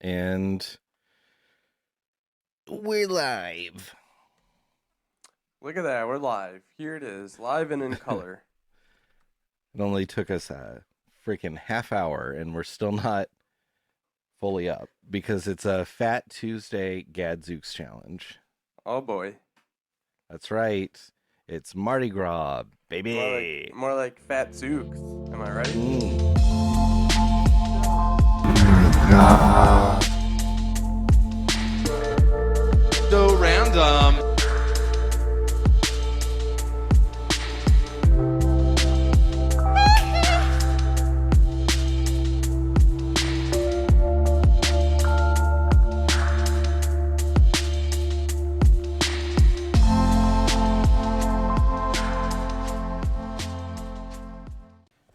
And we're live. Look at that. We're live. Here it is. Live and in color. It only took us a freaking half hour, and we're still not fully up because it's a Fat Tuesday Gadzooks challenge. Oh, boy. That's right. It's Mardi Gras, baby. More like Fat Zooks. Am I right? So random.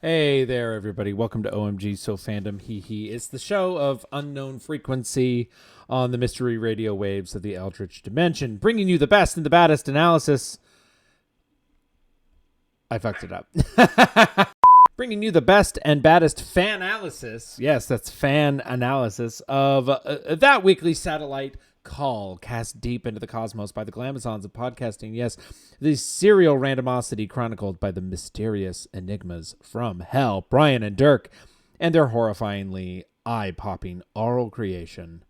Hey there, everybody. Welcome to OMGSoFandomHehe. It's the show of unknown frequency on the mystery radio waves of the Eldritch Dimension, bringing you the best and the baddest analysis. I fucked it up. Bringing you the best and baddest fan-analysis. Yes, that's fan analysis of that weekly satellite call cast deep into the cosmos by the glamazons of podcasting. Yes, the serial randomosity chronicled by the mysterious enigmas from hell, Brian and Dirk, and their horrifyingly eye-popping oral creation,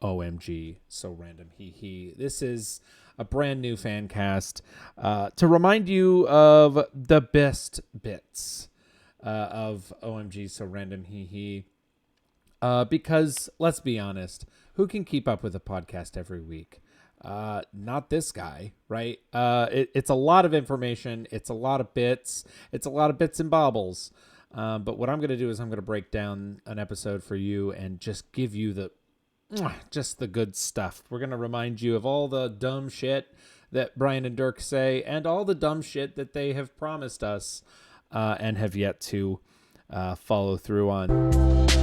OMG So Random Hehe. This is a brand new fan cast to remind you of the best bits of OMG So Random Hehe. Because let's be honest, who can keep up with a podcast every week? Not this guy, right? It's a lot of information. It's a lot of bits. It's a lot of bits and bobbles. But what I'm going to do is I'm going to break down an episode for you and just give you the good stuff. We're going to remind you of all the dumb shit that Brian and Dirk say and all the dumb shit that they have promised us and have yet to follow through on.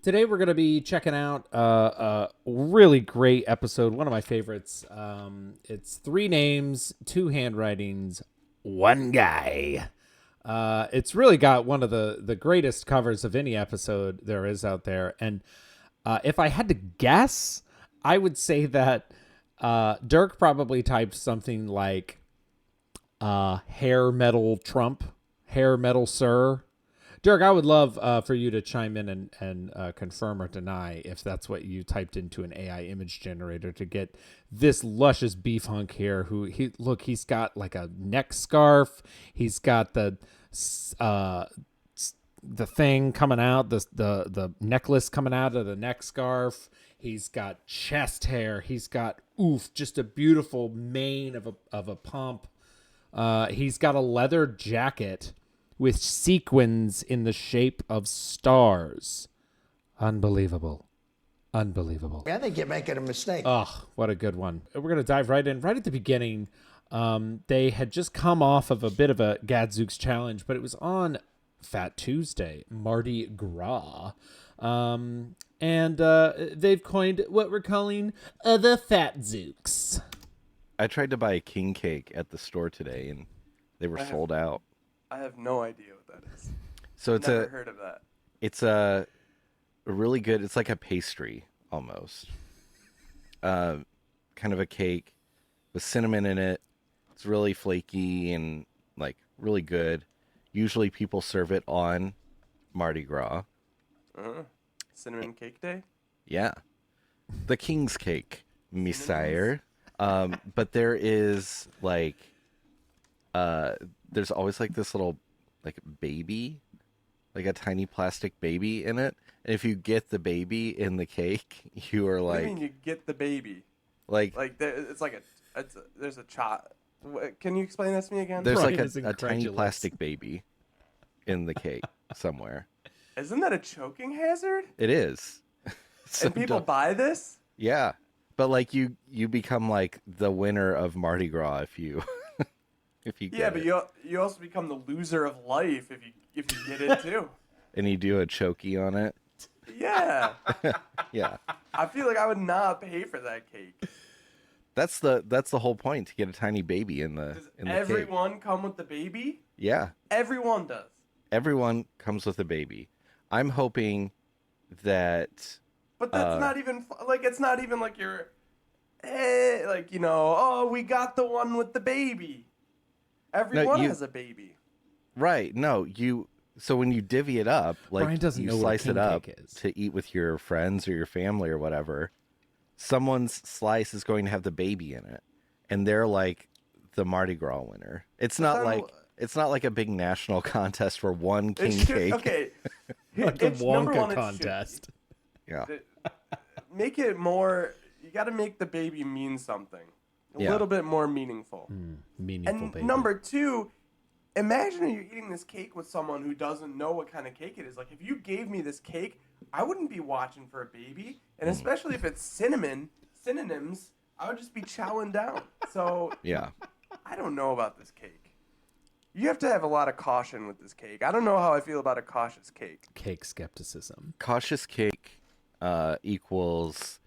Today we're going to be checking out a really great episode, one of my favorites. It's 3 names, 2 handwritings, 1 guy. It's really got one of the greatest covers of any episode there is out there. And if I had to guess, I would say that Dirk probably typed something like hair metal Trump, hair metal sir. Dirk, I would love for you to chime in and confirm or deny if that's what you typed into an AI image generator to get this luscious beef hunk here. He's got like a neck scarf. He's got the thing coming out, the necklace coming out of the neck scarf. He's got chest hair. He's got just a beautiful mane of a pump. He's got a leather jacket with sequins in the shape of stars. Unbelievable. I think you're making a mistake. Oh, what a good one. We're going to dive right in. Right at the beginning, they had just come off of a bit of a Gadzooks challenge, but it was on Fat Tuesday, Mardi Gras. And they've coined what we're calling the Fat Zooks. I tried to buy a king cake at the store today, and they were sold out. I have no idea what that is. So it's Never heard of that. It's a really good. It's like a pastry almost. Kind of a cake with cinnamon in it. It's really flaky and like really good. Usually people serve it on Mardi Gras. Cinnamon cake day? Yeah. The king's cake, messire. But there is like there's always like this little like baby, like a tiny plastic baby in it. And if you get the baby in the cake, you are like. What do you mean you get the baby? Like there's a child. Can you explain this to me again? There's Brian like is a tiny incredulous. plastic baby in the cake somewhere. Isn't that a choking hazard? It is. So And people buy this? Yeah, but like you become like the winner of Mardi Gras if you. If you get but it. you also become the loser of life if you get it too. And you do a chokey on it. Yeah. Yeah. I feel like I would not pay for that cake. That's the whole point, to get a tiny baby in the Does cake. everyone come with the baby? Yeah. Everyone does. Everyone comes with a baby. I'm hoping that. But that's not even like it's not even like you're, like oh we got the one with the baby. Everyone has a baby. Right? No, you. So when you divvy it up, like Brian doesn't you know what a slice king it up cake is. to eat with your friends or your family or whatever, someone's slice is going to have the baby in it, and they're like the Mardi Gras winner. It's not like a big national contest for one king cake. Okay, Like the number one, Wonka it should contest. Yeah. make it more. You got to make the baby mean something, a little bit more meaningful. Meaningful And baby. number two, imagine you're eating this cake with someone who doesn't know what kind of cake it is. Like if you gave me this cake, I wouldn't be watching for a baby, and especially if it's synonyms, I would just be chowing down. So Yeah. I don't know about this cake. You have to have a lot of caution with this cake. I don't know how I feel about a cautious cake. Cake skepticism. Cautious cake equals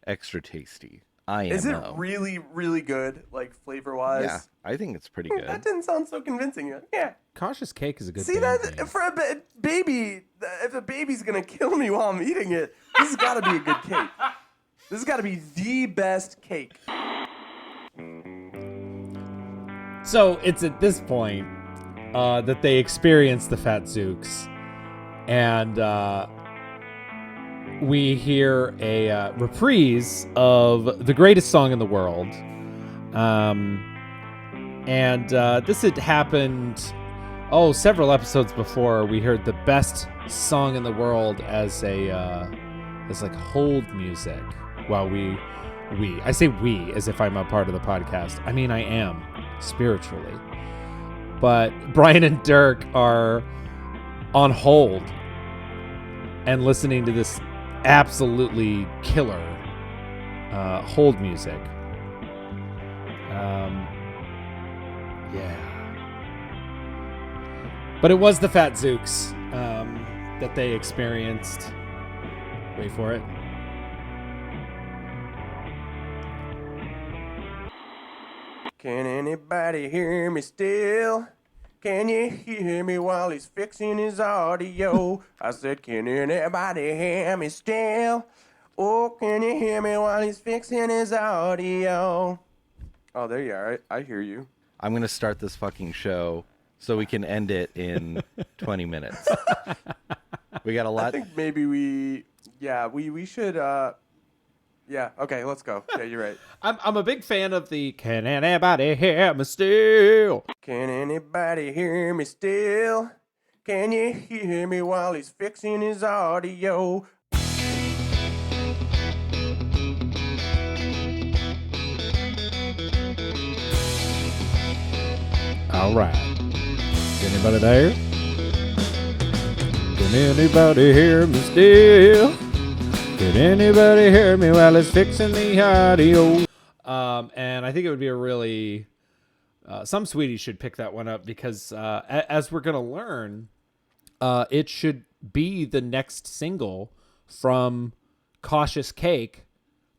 extra tasty. Is it really, really good, like flavor-wise? Yeah, I think it's pretty good. That didn't sound so convincing. Yeah. Cautious cake is a good See, band that name. for a baby, if a baby's gonna kill me while I'm eating it, this has got to be a good cake. This has got to be the best cake. So it's at this point that they experience the Fat Zooks, and we hear a reprise of the greatest song in the world. And this had happened, several episodes before. We heard the best song in the world as like hold music while I say we as if I'm a part of the podcast. I mean, I am spiritually. But Brian and Dirk are on hold and listening to this absolutely killer hold music. Yeah. But it was the Fat Zooks that they experienced. Wait for it. Can anybody hear me still? Can you hear me while he's fixing his audio? I said, can anybody hear me still? Oh, can you hear me while he's fixing his audio? Oh, there you are. I hear you. I'm going to start this fucking show so we can end it in 20 minutes. We got a lot. I think maybe we should, yeah, okay, let's go. Yeah, you're right. I'm a big fan of the Can Anybody Hear Me Still? Can anybody hear me still? Can you hear me while he's fixing his audio? All right. Anybody there? Can anybody hear me still? Can anybody hear me while it's fixing the audio? And I think it would be a really... some sweeties should pick that one up because as we're going to learn, it should be the next single from Cautious Cake,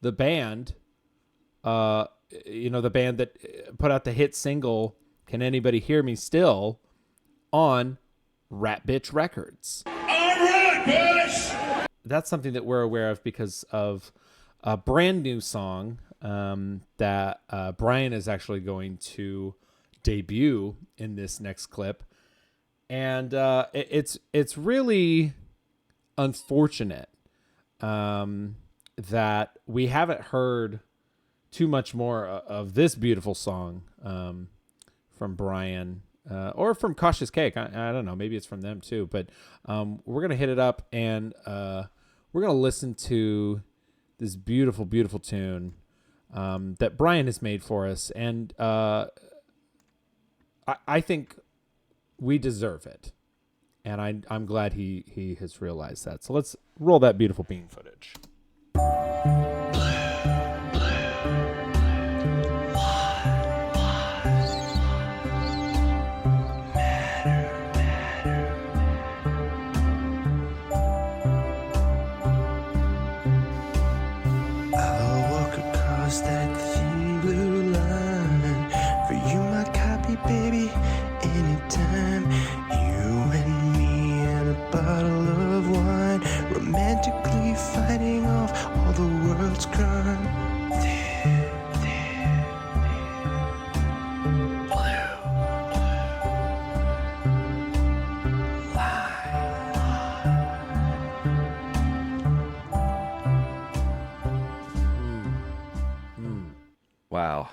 the band, the band that put out the hit single, Can Anybody Hear Me Still, on Rat Bitch Records. All right, bitch! That's something that we're aware of because of a brand new song that Brian is actually going to debut in this next clip. And it's really unfortunate that we haven't heard too much more of this beautiful song from Brian or from Cautious Cake. I don't know. Maybe it's from them too. But we're going to hit it up and we're going to listen to this beautiful, beautiful tune that Brian has made for us. And I think we deserve it. And I'm glad he has realized that. So let's roll that beautiful bean footage. I'll walk across that thin blue line for you, my copy, baby, anytime. You and me and a bottle of wine, romantic Wow.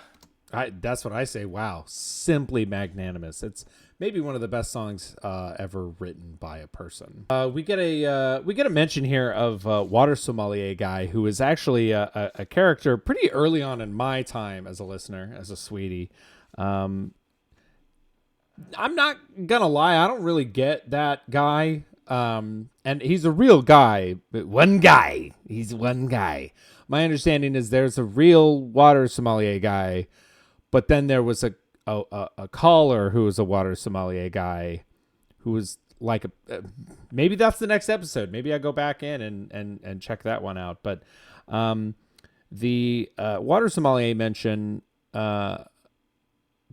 That's what I say. Wow, simply magnanimous. It's maybe one of the best songs ever written by a person. We get a mention here of Water Sommelier guy, who is actually a character pretty early on in my time as a listener, as a sweetie. I'm not gonna lie, I don't really get that guy. And he's a real guy, but one guy. He's one guy. My understanding is there's a real water sommelier guy, but then there was a caller who was a water sommelier guy, who was like maybe that's the next episode. Maybe I go back in and check that one out. But the water sommelier mention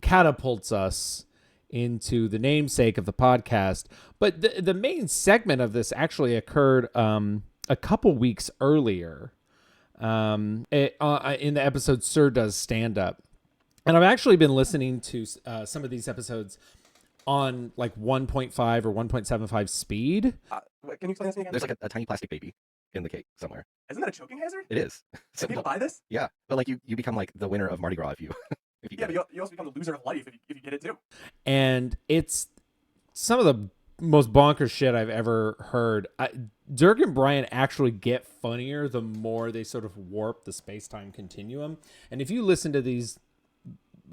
catapults us into the namesake of the podcast. But the main segment of this actually occurred a couple weeks earlier in the episode Sir Does Stand Up. And I've actually been listening to some of these episodes on like 1.5 or 1.75 speed. Can you explain this to me again? There's like a tiny plastic baby in the cake somewhere. Isn't that a choking hazard? It is. Can people buy this? Yeah, but like you become like the winner of Mardi Gras if you if you Yeah, get but it. you also become the loser of life if you get it too. And it's some of the most bonkers shit I've ever heard. Dirk and Brian actually get funnier the more they sort of warp the space-time continuum. And if you listen to these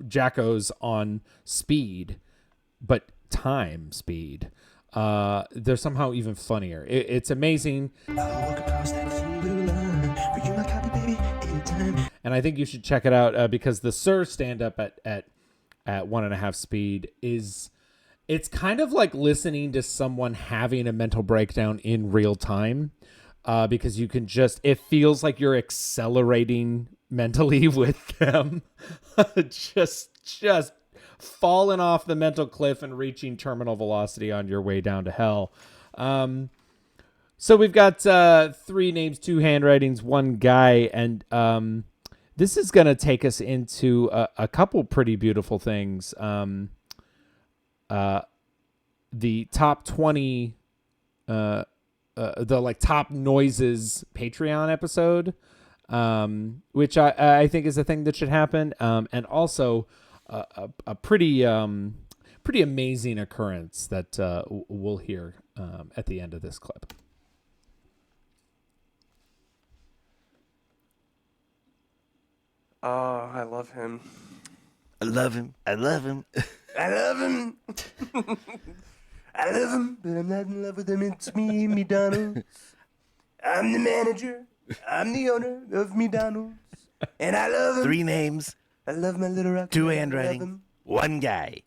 jackos on speed, but time speed, they're somehow even funnier. It's amazing. And I think you should check it out because the Sir stand-up at 1.5 speed it's kind of like listening to someone having a mental breakdown in real time, because you can it feels like you're accelerating mentally with them, just falling off the mental cliff and reaching terminal velocity on your way down to hell. So we've got 3 names, 2 handwritings, 1 guy, and this is going to take us into a couple pretty beautiful things. The top 20, the like top noises Patreon episode, which I think is a thing that should happen. And also a pretty amazing occurrence that we'll hear at the end of this clip. Oh, I love him. I love him. I love him. I love him. I love him, but I'm not in love with him. It's me, Donald. I'm the manager. I'm the owner of McDonald's. And I love him. 3 names, I love my little rock. 2 I love handwritings, him. 1 guy.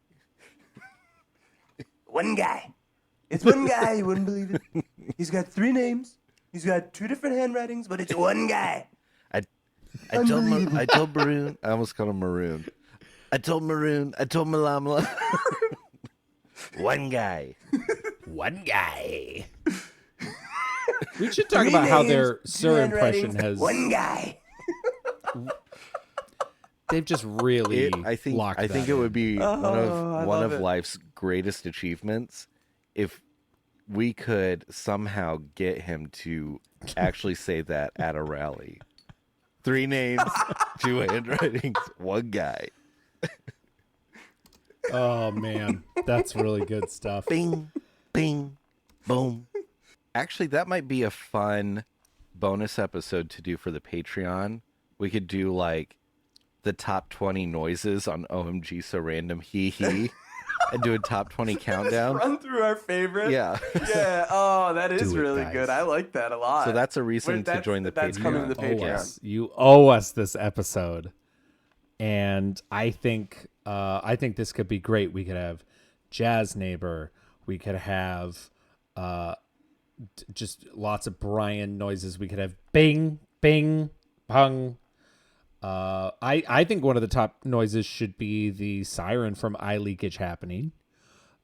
One guy. It's one guy. You wouldn't believe it. He's got 3 names. He's got 2 different handwritings, but it's one guy. I told Maroon. I almost called him Maroon. I told Malamala. 1 guy. 1 guy. We should talk 3 about how names, their 2 Sir impression handwritings, has. one guy. They've just really I think locked it that would in. be I one love of it. life's greatest achievements if we could somehow get him to actually say that at a rally. 3 names, 2 handwritings, 1 guy. Oh man, that's really good stuff. Bing, bing, boom. Actually, that might be a fun bonus episode to do for the Patreon. We could do like the top 20 noises on OMGSoFandomHehe and do a top 20 countdown. Run through our favorite. Yeah. Yeah. Oh, that is Do it, really guys. good. I like that a lot. So that's a reason Wait, to join the that's Patreon. coming to the You owe Patreon. us. You owe us this episode, and I think this could be great. We could have Jazz Neighbor. We could have just lots of Brian noises. We could have bing, bing, pung. I think one of the top noises should be the siren from Eye Leakage Happening,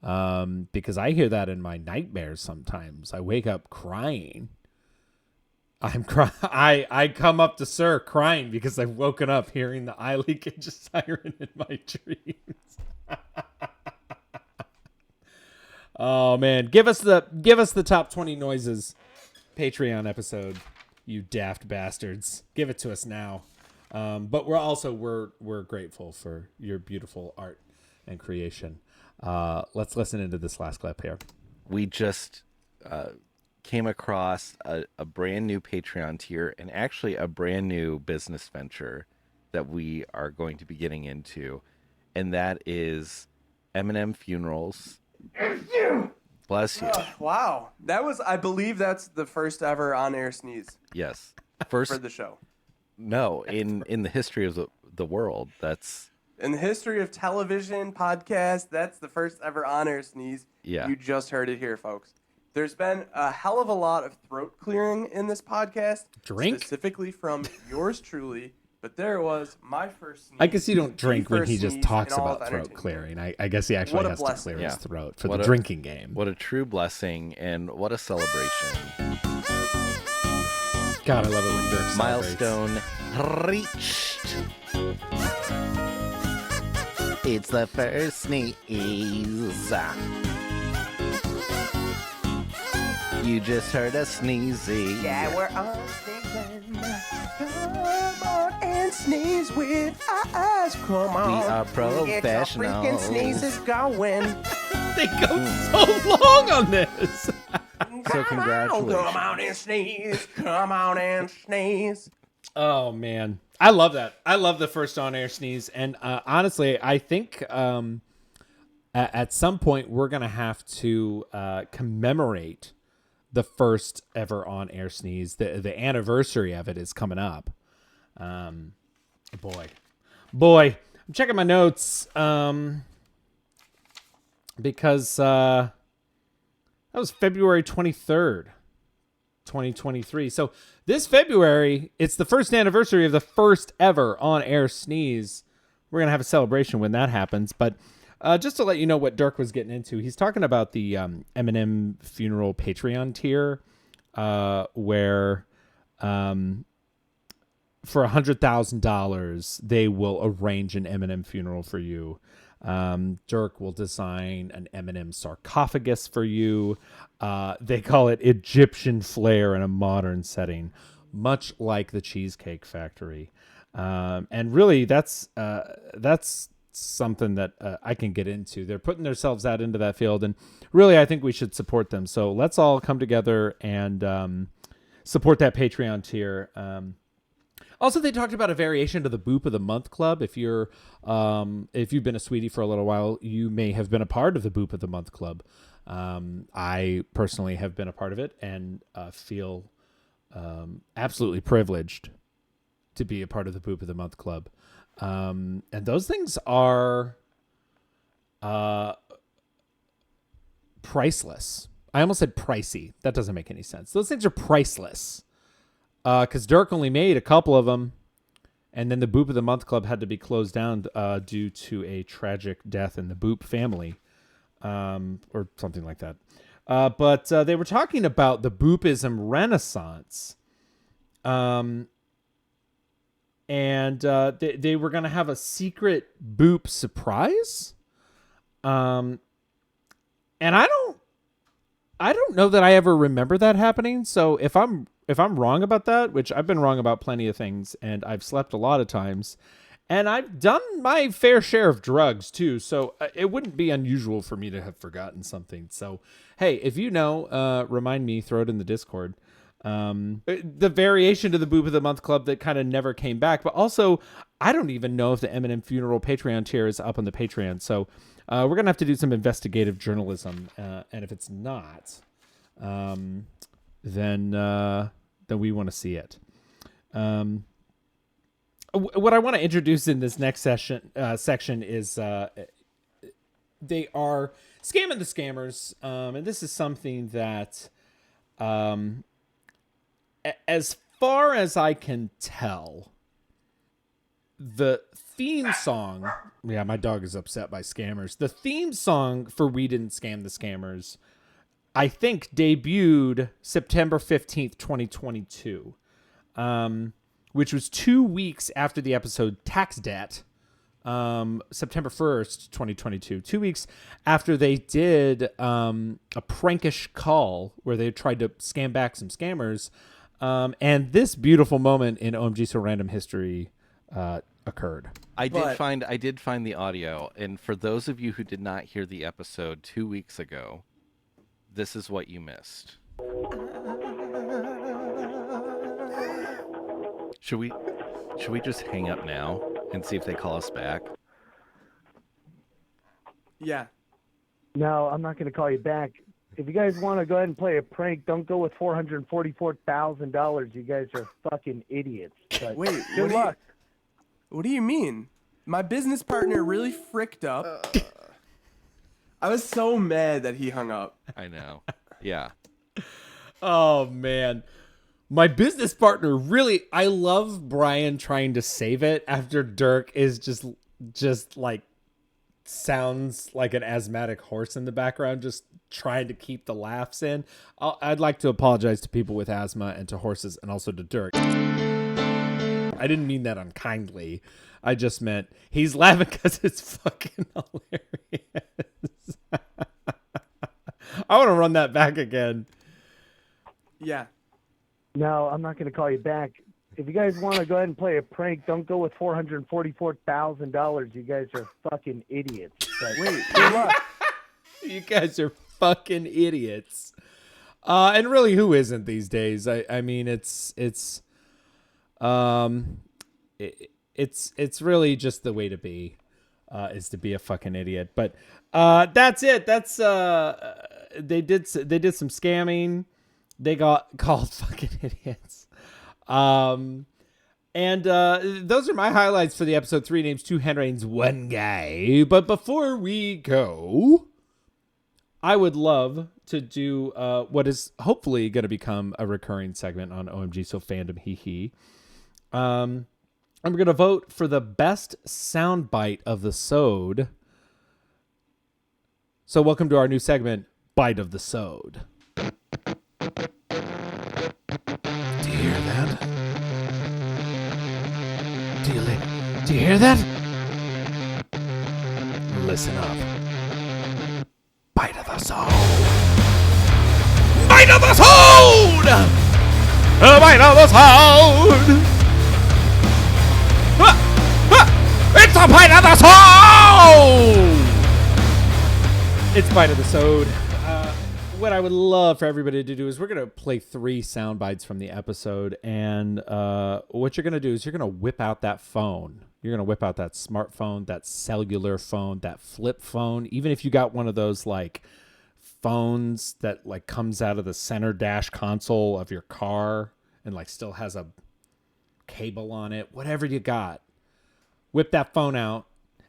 because I hear that in my nightmares sometimes. I wake up crying. I come up to Sir crying because I've woken up hearing the eye leakage siren in my dreams. Oh man, give us the top 20 noises Patreon episode, you daft bastards. Give it to us now. But we're grateful for your beautiful art and creation. Let's listen into this last clip here. We just came across a brand new Patreon tier and actually a brand new business venture that we are going to be getting into, and that is M&M Funerals. Bless you. Wow. I believe that's the first ever on-air sneeze Yes. First, for the show. no, in the history of the world, that's In the history of television, podcast, that's the first ever on-air sneeze. Yeah. You just heard it here, folks. There's been a hell of a lot of throat clearing in this podcast. Drink? Specifically from yours truly. But there was my first sneeze. I guess you don't drink when first he just sneeze talks in all of about throat entertainment. clearing. I guess he actually What a has to blessing. clear his Yeah. throat for What the a- drinking game. what a true blessing and what a celebration. God, I love it when Dirk celebrates. Milestone reached. It's the first sneeze. You just heard us sneezing. Yeah, we're all sneezing. Come on and sneeze with us. Come on. We are Get your freaking professionals. sneezes going. They go so long on this. So Come congratulations. on and sneeze. Come on and sneeze. Oh man, I love that. I love the first on-air sneeze, and honestly, I think at some point we're gonna have to commemorate the first ever on-air sneeze. The anniversary of it is coming up. Boy, I'm checking my notes because that was February 23rd. 2023. So this February, it's the first anniversary of the first ever on-air sneeze. We're going to have a celebration when that happens. But just to let you know what Dirk was getting into, he's talking about the M&M Funeral Patreon tier where for $100,000, they will arrange an M&M funeral for you. Dirk will design an M&M sarcophagus for you. They call it Egyptian flair in a modern setting, much like the Cheesecake Factory. And really, that's something that I can get into. They're putting themselves out into that field, and really, I think we should support them. So let's all come together and support that Patreon tier. Also, they talked about a variation to the Boop of the Month Club. If you've been a sweetie for a little while, you may have been a part of the Boop of the Month Club. I personally have been a part of it and feel absolutely privileged to be a part of the Boop of the Month Club. And those things are priceless. I almost said pricey. That doesn't make any sense. Those things are priceless. Because Dirk only made a couple of them, and then the Boop of the Month Club had to be closed down due to a tragic death in the Boop family, or something like that. But they were talking about the Boopism Renaissance, and they were going to have a secret Boop surprise, and I don't know that I ever remember that happening. So if I'm wrong about that, which I've been wrong about plenty of things, and I've slept a lot of times, and I've done my fair share of drugs too, so it wouldn't be unusual for me to have forgotten something. So, hey, if you know, remind me, throw it in the Discord. The variation to the Boop of the Month Club that kind of never came back, but also, I don't even know if the M&M Funeral Patreon tier is up on the Patreon, so we're going to have to do some investigative journalism, and if it's not, then we want to see it. What I want to introduce in this next section is they are scamming the scammers, and this is something that, as far as I can tell, the theme song. Yeah, my dog is upset by scammers. The theme song for "We Didn't Scam the Scammers," I think debuted September 15th, 2022, which was 2 weeks after the episode Tax Debt, September 1st, 2022, 2 weeks after they did a prankish call where they tried to scam back some scammers. And this beautiful moment in OMG So Random history occurred. I did find the audio, and for those of you who did not hear the episode 2 weeks ago, this is what you missed. Should we just hang up now and see if they call us back? Yeah. No, I'm not going to call you back. If you guys want to go ahead and play a prank, don't go with $444,000. You guys are fucking idiots. But Wait, good luck. What do you mean? My business partner really fricked up. I was so mad that he hung up. I know. Yeah. Oh man. My business partner really, I love Brian trying to save it after Dirk is just like sounds like an asthmatic horse in the background, just trying to keep the laughs in. I'd like to apologize to people with asthma and to horses and also to Dirk. I didn't mean that unkindly. I just meant he's laughing because it's fucking hilarious. I want to run that back again. Yeah. No, I'm not going to call you back. If you guys want to go ahead and play a prank, don't go with $444,000. You guys are fucking idiots. But Wait, good luck. You guys are fucking idiots. And really, who isn't these days? I mean, it's really just the way to be, is to be a fucking idiot. But that's it. That's they did some scamming. They got called fucking idiots. And those are my highlights for the episode 3 names, 2 handwritings, 1 guy. But before we go, I would love to do what is hopefully going to become a recurring segment on OMGSoFandomHehe. I'm going to vote for the best soundbite of the Sode. So welcome to our new segment, Bite of the Sode. Do you hear that? Do you hear that? Listen up. Bite of the Sode. Bite of the Sode! Bite of the Sode! It's a Bite of the Sode! It's Bite of the Sode. What I would love for everybody to do is we're going to play 3 sound bites from the episode. And what you're going to do is you're going to whip out that phone. You're going to whip out that smartphone, that cellular phone, that flip phone. Even if you got one of those like phones that like comes out of the center dash console of your car and like still has a cable on it, whatever you got, whip that phone out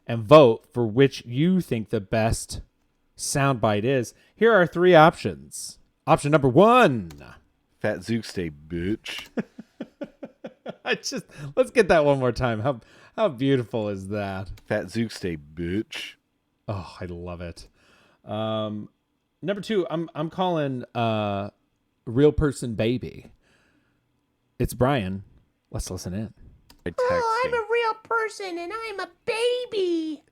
and vote for which you think the best soundbite is. Here are 3 options. Option number 1. Fat Zook stay, bitch. Let's get that one more time. How beautiful is that? Fat Zook stay, bitch. Oh, I love it. Number 2, I'm calling Real Person Baby. It's Brian. Let's listen in. Oh, I'm a real person and I'm a baby.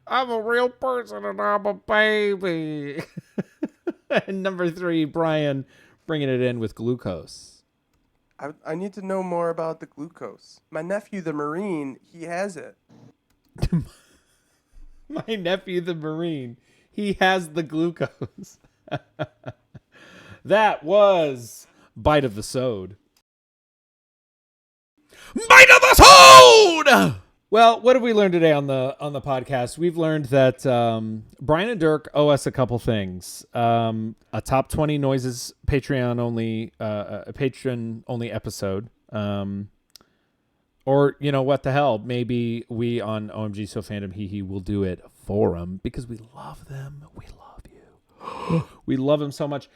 I'm a real person and I'm a baby. And number 3, Brian bringing it in with glucose. I need to know more about the glucose. My nephew, the Marine, he has it. My nephew, the Marine, he has the glucose. That was Bite of the Sode. Bite of the Sode! Well, what have we learned today on the podcast? We've learned that Brian and Dirk owe us a couple things. A top 20 noises Patreon only, a patron only episode. Or, you know, what the hell? Maybe we on OMGSoFandomHehe will do it for them because we love them. We love you. We love them so much.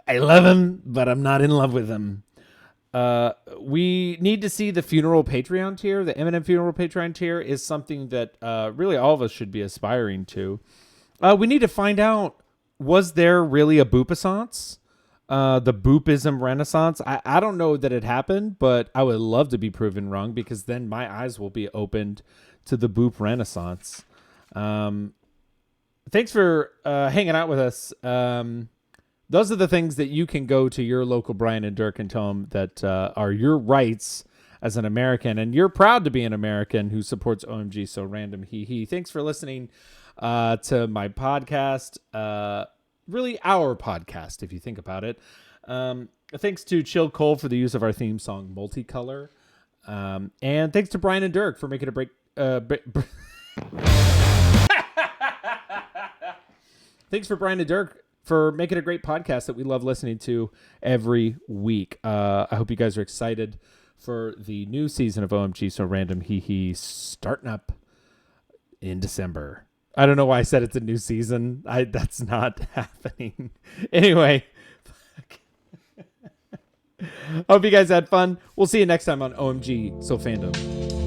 I love them, but I'm not in love with them. We need to see the funeral Patreon tier. The Eminem funeral Patreon tier is something that really all of us should be aspiring to. We need to find out, was there really a boopissance? The boopism renaissance? I don't know that it happened, but I would love to be proven wrong because then my eyes will be opened to the boop renaissance. Thanks for hanging out with us. Those are the things that you can go to your local Brian and Dirk and tell them that are your rights as an American, and you're proud to be an American who supports OMG So Random Hehe. Thanks for listening to my podcast, really our podcast, if you think about it. Thanks to Chill Cole for the use of our theme song, Multicolor. And thanks to Brian and Dirk for making a break. Thanks for Brian and Dirk for making a great podcast that we love listening to every week. I hope you guys are excited for the new season of OMG So Random Hehe starting up in December. I don't know why I said it's a new season. That's not happening. Anyway, hope you guys had fun. We'll see you next time on OMG So Fandom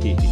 Hehe.